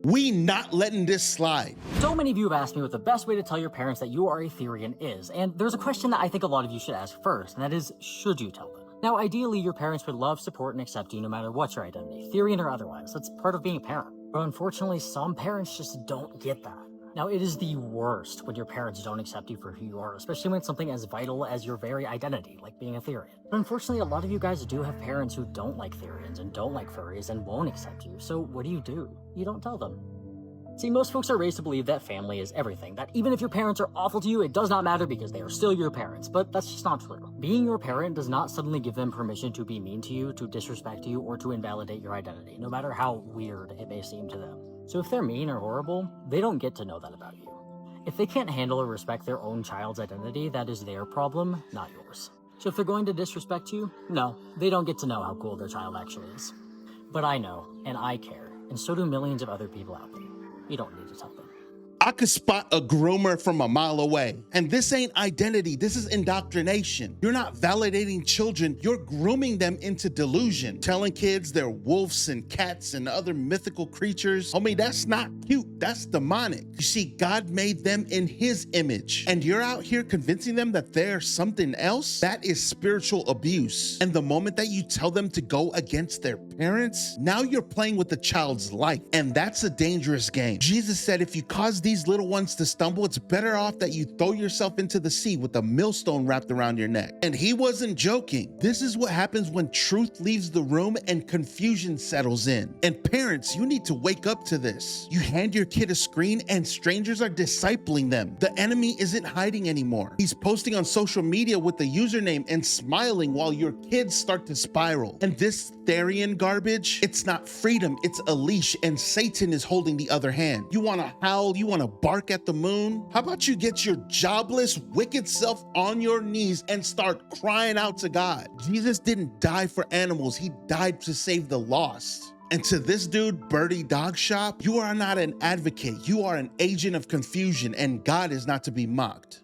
We not letting this slide. So many of you have asked me what the best way to tell your parents that you are a Therian is, and there's a question that I think a lot of you should ask first, and that is, should you tell them? Now, ideally, your parents would love, support, and accept you no matter what your identity, Therian or otherwise. That's part of being a parent. But unfortunately, some parents just don't get that. Now, it is the worst when your parents don't accept you for who you are, especially when it's something as vital as your very identity, like being a Therian. But unfortunately, a lot of you guys do have parents who don't like Therians and don't like furries and won't accept you, so what do? You don't tell them. See, most folks are raised to believe that family is everything, that even if your parents are awful to you, it does not matter because they are still your parents, but that's just not true. Being your parent does not suddenly give them permission to be mean to you, to disrespect you, or to invalidate your identity, no matter how weird it may seem to them. So if they're mean or horrible, they don't get to know that about you. If they can't handle or respect their own child's identity, that is their problem, not yours. So if they're going to disrespect you, no, they don't get to know how cool their child actually is. But I know, and I care, and so do millions of other people out there. You don't need to tell them. I could spot a groomer from a mile away. And this ain't identity, this is indoctrination. You're not validating children, you're grooming them into delusion. Telling kids they're wolves and cats and other mythical creatures. Homie, that's not cute, that's demonic. You see, God made them in his image. And you're out here convincing them that they're something else? That is spiritual abuse. And the moment that you tell them to go against their parents, now you're playing with the child's life. And that's a dangerous game. Jesus said if you cause these little ones to stumble, it's better off that you throw yourself into the sea with a millstone wrapped around your neck. And he wasn't joking. This is what happens when truth leaves the room and confusion settles in. And parents, you need to wake up to this. You hand your kid a screen and strangers are discipling them. The enemy isn't hiding anymore. He's posting on social media with the username and smiling while your kids start to spiral. And this Therian garbage, it's not freedom, it's a leash, and Satan is holding the other hand. You want to howl, you want to bark at the moon? How about you get your jobless, wicked self on your knees and start crying out to God? Jesus didn't die for animals, he died to save the lost. And to this dude, Birdie Dog Shop, you are not an advocate, you are an agent of confusion, and God is not to be mocked.